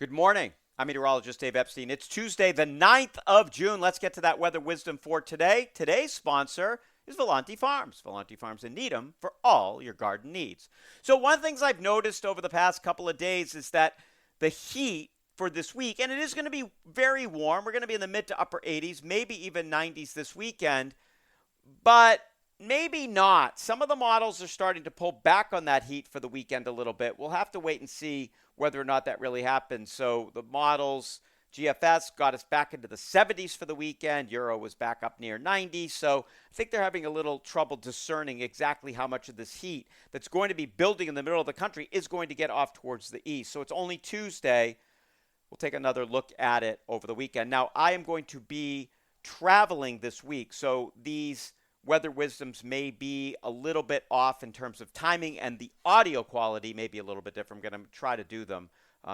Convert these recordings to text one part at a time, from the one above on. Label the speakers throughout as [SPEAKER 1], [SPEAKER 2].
[SPEAKER 1] Good morning. I'm meteorologist Dave Epstein. It's Tuesday, the 9th of June. Let's get to that weather wisdom for today. Today's sponsor is Volante Farms. Volante Farms in Needham for all your garden needs. So one of the things I've noticed over the past couple of days is that the heat for this week, and it is going to be very warm. We're going to be in the mid to upper 80s, maybe even 90s this weekend, but maybe not. Some of the models are starting to pull back on that heat for the weekend a little bit. We'll have to wait and see whether or not that really happens. So the models, GFS got us back into the 70s for the weekend. Euro was back up near 90. So I think they're having a little trouble discerning exactly how much of this heat that's going to be building in the middle of the country is going to get off towards the east. So it's only Tuesday. We'll take another look at it over the weekend. Now, I am going to be traveling this week. So these weather wisdoms may be a little bit off in terms of timing, and the audio quality may be a little bit different. I'm going to try to do them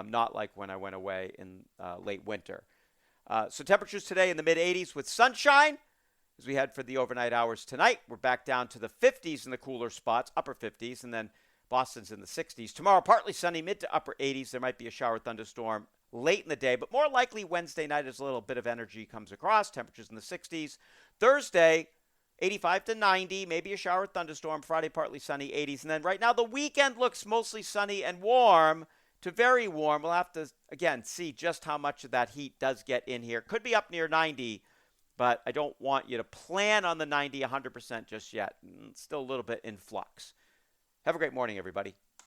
[SPEAKER 1] not like when I went away in late winter. So temperatures today in the mid 80s with sunshine as we head for the overnight hours tonight. We're back down to the 50s in the cooler spots, upper 50s, and then Boston's in the 60s. Tomorrow, partly sunny, mid to upper 80s. There might be a shower thunderstorm late in the day, but more likely Wednesday night as a little bit of energy comes across. Temperatures in the 60s. Thursday, 85 to 90, maybe a shower thunderstorm. Friday, partly sunny, 80s. And then right now, the weekend looks mostly sunny and warm to very warm. We'll have to, again, see just how much of that heat does get in here. Could be up near 90, but I don't want you to plan on the 90 100% just yet. It's still a little bit in flux. Have a great morning, everybody.